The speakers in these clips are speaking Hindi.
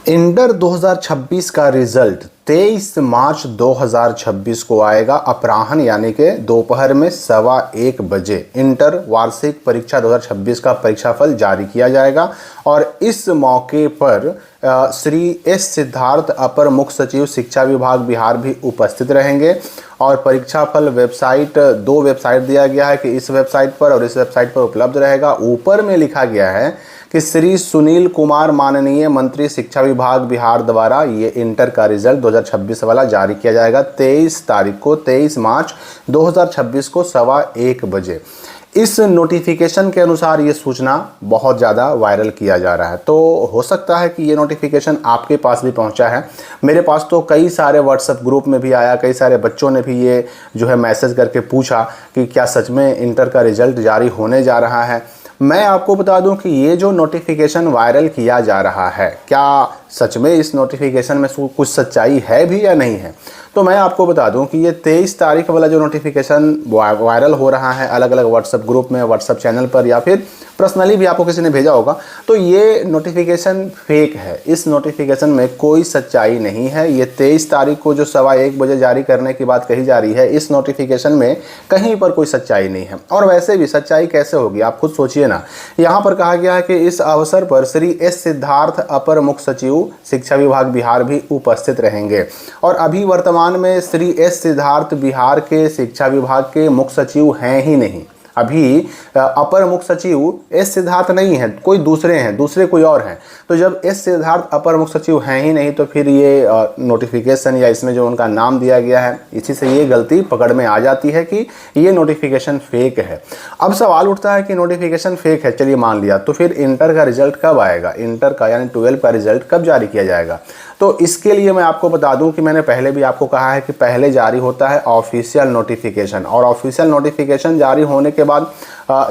इंटर 2026 का रिजल्ट 23 मार्च 2026 को आएगा अपराह्न यानी कि दोपहर में 1:15 बजे। इंटर वार्षिक परीक्षा 2026 का परीक्षाफल जारी किया जाएगा और इस मौके पर श्री एस सिद्धार्थ अपर मुख्य सचिव शिक्षा विभाग बिहार भी उपस्थित रहेंगे। और परीक्षाफल वेबसाइट, दो वेबसाइट दिया गया है कि इस वेबसाइट पर और इस वेबसाइट पर उपलब्ध रहेगा। ऊपर में लिखा गया है कि श्री सुनील कुमार माननीय मंत्री शिक्षा विभाग बिहार द्वारा ये इंटर का रिजल्ट 2026 वाला जारी किया जाएगा 23 तारीख को, 23 मार्च 2026 को 1:15 बजे। इस नोटिफिकेशन के अनुसार ये सूचना बहुत ज़्यादा वायरल किया जा रहा है, तो हो सकता है कि ये नोटिफिकेशन आपके पास भी पहुंचा है। मेरे पास तो कई सारे व्हाट्सएप ग्रुप में भी आया, कई सारे बच्चों ने भी ये जो है मैसेज करके पूछा कि क्या सच में इंटर का रिजल्ट जारी होने जा रहा है। मैं आपको बता दूं कि ये जो नोटिफिकेशन वायरल किया जा रहा है, क्या सच में इस नोटिफिकेशन में कुछ सच्चाई है भी या नहीं है। तो मैं आपको बता दूं कि ये 23 तारीख वाला जो नोटिफिकेशन वायरल हो रहा है अलग अलग व्हाट्सएप ग्रुप में, व्हाट्सएप चैनल पर या फिर पर्सनली भी आपको किसी ने भेजा होगा, तो ये नोटिफिकेशन फेक है। इस नोटिफिकेशन में कोई सच्चाई नहीं है। ये 23 तारीख को जो 1:15 बजे जारी करने की बात कही जा रही है, इस नोटिफिकेशन में कहीं पर कोई सच्चाई नहीं है। और वैसे भी सच्चाई कैसे होगी, आप खुद सोचिए ना। यहाँ पर कहा गया है कि इस अवसर पर श्री एस सिद्धार्थ अपर मुख्य सचिव शिक्षा विभाग बिहार भी उपस्थित रहेंगे। और अभी वर्तमान में श्री एस सिद्धार्थ बिहार के शिक्षा विभाग के मुख्य सचिव हैं ही नहीं। अभी अपर मुख्य सचिव एस सिद्धार्थ नहीं है, कोई दूसरे हैं, दूसरे कोई और हैं। तो जब एस सिद्धार्थ अपर मुख्य सचिव हैं ही नहीं, तो फिर ये नोटिफिकेशन या इसमें जो उनका नाम दिया गया है, इसी से ये गलती पकड़ में आ जाती है कि ये नोटिफिकेशन फेक है। अब सवाल उठता है कि नोटिफिकेशन फेक है, चलिए मान लिया, तो फिर इंटर का रिजल्ट कब आएगा, इंटर का यानी 12 का रिजल्ट कब जारी किया जाएगा। तो इसके लिए मैं आपको बता दूं कि मैंने पहले भी आपको कहा है कि पहले जारी होता है ऑफिशियल नोटिफिकेशन, और ऑफिशियल नोटिफिकेशन जारी होने के बाद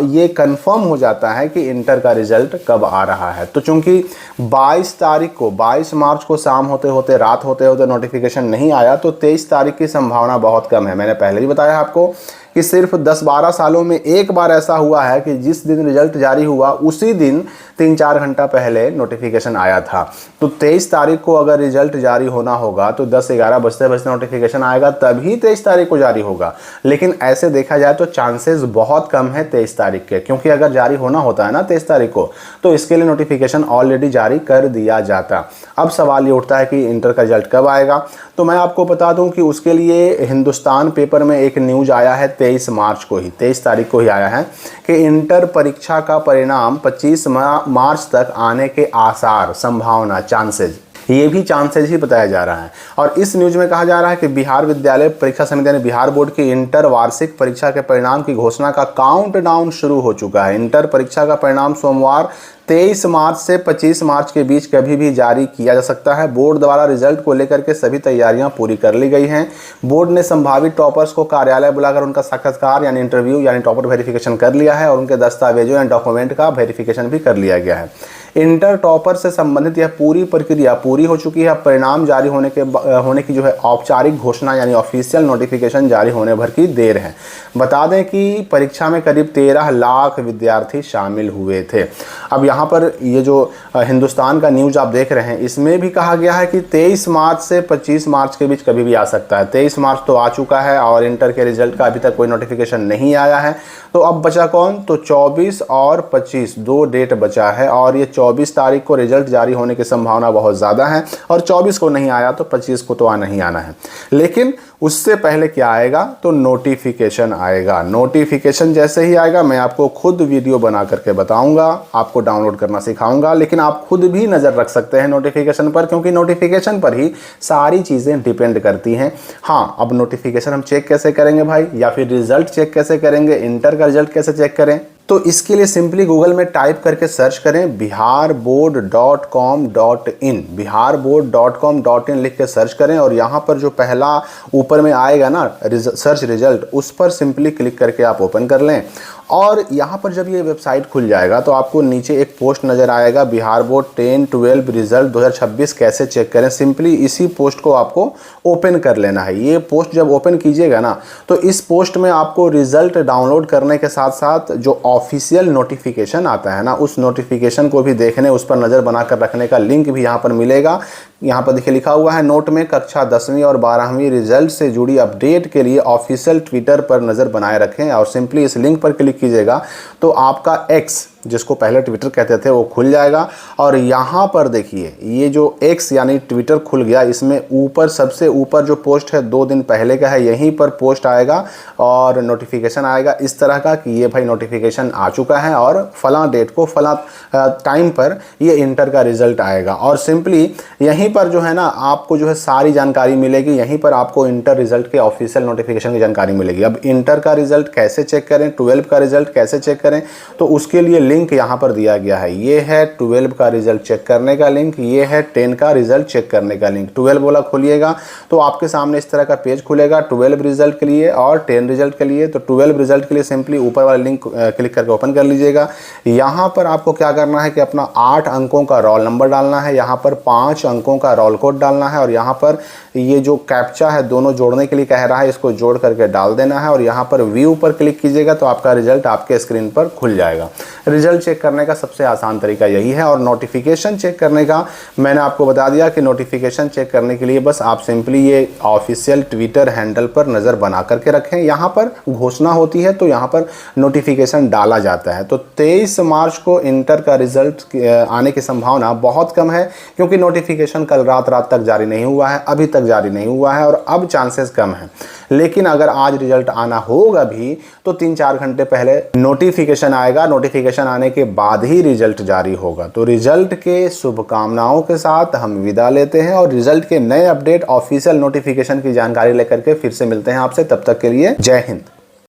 ये कंफर्म हो जाता है कि इंटर का रिजल्ट कब आ रहा है। तो चूंकि 22 मार्च को शाम होते होते, रात होते होते नोटिफिकेशन नहीं आया, तो 23 तारीख की संभावना बहुत कम है। मैंने पहले भी बताया आपको कि सिर्फ 10-12 सालों में एक बार ऐसा हुआ है कि जिस दिन रिजल्ट जारी हुआ उसी दिन 3-4 घंटा पहले नोटिफिकेशन आया था। तो 23 तारीख को अगर रिजल्ट जारी होना होगा तो 10-11 बजते बजते नोटिफिकेशन आएगा, तभी 23 तारीख को जारी होगा। लेकिन ऐसे देखा जाए तो चांसेस बहुत कम है 23 तारीख के, क्योंकि अगर जारी होना होता है ना 23 तारीख को, तो इसके लिए नोटिफिकेशन ऑलरेडी जारी कर दिया जाता। अब सवाल ये उठता है कि इंटर का रिजल्ट कब आएगा। तो मैं आपको बता दूं कि उसके लिए हिंदुस्तान पेपर में एक न्यूज आया है 23 मार्च को ही, 23 तारीख को ही आया है कि इंटर परीक्षा का परिणाम 25 मार्च तक आने के आसार, संभावना, चांसेस, ये भी चांसेस ही बताया जा रहा है। और इस न्यूज में कहा जा रहा है कि बिहार विद्यालय परीक्षा समिति यानी बिहार बोर्ड की इंटर वार्षिक परीक्षा के परिणाम की घोषणा का काउंटडाउन शुरू हो चुका है। इंटर परीक्षा का परिणाम सोमवार 23 मार्च से 25 मार्च के बीच कभी भी जारी किया जा सकता है। बोर्ड द्वारा रिजल्ट को लेकर के सभी तैयारियां पूरी कर ली गई हैं। बोर्ड ने संभावित टॉपर्स को कार्यालय बुलाकर उनका साक्षात्कार यानी इंटरव्यू यानी टॉपर वेरिफिकेशन कर लिया है और उनके दस्तावेजों या डॉक्यूमेंट का वेरिफिकेशन भी कर लिया गया है। इंटर टॉपर से संबंधित यह पूरी प्रक्रिया पूरी हो चुकी है। परिणाम जारी होने की जो है औपचारिक घोषणा यानी ऑफिशियल नोटिफिकेशन जारी होने भर की देर है। बता दें कि परीक्षा में करीब 13 लाख विद्यार्थी शामिल हुए थे। अब यहाँ पर ये जो हिंदुस्तान का न्यूज आप देख रहे हैं, इसमें भी कहा गया है कि 23 मार्च से 25 मार्च के बीच कभी भी आ सकता है। 23 मार्च तो आ चुका है और इंटर के रिजल्ट का अभी तक कोई नोटिफिकेशन नहीं आया है। तो अब बचा कौन, तो 24 और 25 दो डेट बचा है और ये 24 तारीख को रिजल्ट जारी होने की संभावना बहुत ज़्यादा है और 24 को नहीं आया तो 25 को तो आना ही आना है। लेकिन उससे पहले क्या आएगा, तो नोटिफिकेशन आएगा। नोटिफिकेशन जैसे ही आएगा मैं आपको खुद वीडियो बना करके बताऊंगा, आपको डाउनलोड करना सिखाऊंगा। लेकिन आप खुद भी नज़र रख सकते हैं नोटिफिकेशन पर, क्योंकि नोटिफिकेशन पर ही सारी चीज़ें डिपेंड करती हैं। हाँ, अब नोटिफिकेशन हम चेक कैसे करेंगे भाई, या फिर रिजल्ट चेक कैसे करेंगे, इंटर का रिजल्ट कैसे चेक करें, तो इसके लिए सिंपली गूगल में टाइप करके सर्च करें biharboard.com.in, biharboard.com.in लिख के सर्च करें और यहाँ पर जो पहला ऊपर में आएगा ना सर्च रिजल्ट, उस पर सिंपली क्लिक करके आप ओपन कर लें। और यहाँ पर जब ये वेबसाइट खुल जाएगा तो आपको नीचे एक पोस्ट नज़र आएगा, बिहार बोर्ड 10-12 रिजल्ट 2026 कैसे चेक करें। सिंपली इसी पोस्ट को आपको ओपन कर लेना है। ये पोस्ट जब ओपन कीजिएगा ना तो इस पोस्ट में आपको रिजल्ट डाउनलोड करने के साथ साथ जो ऑफिशियल नोटिफिकेशन आता है ना, उस नोटिफिकेशन को भी देखने, उस पर नज़र बनाकर रखने का लिंक भी यहाँ पर मिलेगा। यहाँ पर देखिए लिखा हुआ है नोट में, कक्षा 10वीं और 12वीं रिजल्ट से जुड़ी अपडेट के लिए ऑफिशियल ट्विटर पर नज़र बनाए रखें। और सिंपली इस लिंक पर क्लिक कीजिएगा तो आपका एक्स, जिसको पहले ट्विटर कहते थे, वो खुल जाएगा। और यहाँ पर देखिए ये जो एक्स यानी ट्विटर खुल गया, इसमें ऊपर सबसे ऊपर जो पोस्ट है 2 दिन पहले का है, यहीं पर पोस्ट आएगा और नोटिफिकेशन आएगा इस तरह का कि ये भाई नोटिफिकेशन आ चुका है और फला डेट को फला टाइम पर ये इंटर का रिजल्ट आएगा। और सिंपली यहीं पर जो है ना आपको जो है सारी जानकारी मिलेगी। यहीं पर आपको इंटर रिजल्ट के ऑफिशियल नोटिफिकेशन की जानकारी मिलेगी। अब इंटर का रिजल्ट कैसे चेक करें, 12 का रिजल्ट कैसे चेक करें, तो उसके लिए लिंक यहाँ पर दिया गया है। ये है 12 का रिजल्ट चेक करने का लिंक, ये है 10 का रिजल्ट चेक करने का लिंक। 12 बोला खोलिएगा तो आपके सामने इस तरह का पेज खुलेगा 12 रिजल्ट के लिए और 10 रिजल्ट के लिए। तो 12 रिजल्ट के लिए सिंपली ऊपर वाला लिंक क्लिक करके ओपन कर लीजिएगा। यहाँ पर आपको क्या करना है कि अपना 8 अंकों का रोल नंबर डालना है, यहाँ पर 5 अंकों का रोल कोड डालना है और यहाँ पर ये जो कैप्चा है दोनों जोड़ने के लिए कह रहा है, इसको जोड़ करके डाल देना है और यहाँ पर व्यू पर क्लिक कीजिएगा तो आपका रिजल्ट आपके स्क्रीन पर खुल जाएगा। रिजल्ट चेक करने का सबसे आसान तरीका यही है। और नोटिफिकेशन चेक करने का मैंने आपको बता दिया कि नोटिफिकेशन चेक करने के लिए बस आप सिंपली ये ऑफिशियल ट्विटर हैंडल पर नज़र बना करके रखें। यहाँ पर घोषणा होती है तो यहाँ पर नोटिफिकेशन डाला जाता है। तो 23 मार्च को इंटर का रिजल्ट आने की संभावना बहुत कम है, क्योंकि नोटिफिकेशन कल रात तक जारी नहीं हुआ है, अभी तक जारी नहीं हुआ है और अब चांसेस कम हैं। लेकिन अगर आज रिजल्ट आना होगा भी तो 3-4 घंटे पहले नोटिफिकेशन आएगा। नोटिफिकेशन आने के बाद ही रिजल्ट जारी होगा। तो रिजल्ट के शुभकामनाओं के साथ हम विदा लेते हैं और रिजल्ट के नए अपडेट ऑफिशियल नोटिफिकेशन की जानकारी लेकर के फिर से मिलते हैं आपसे। तब तक के लिए जय हिंद।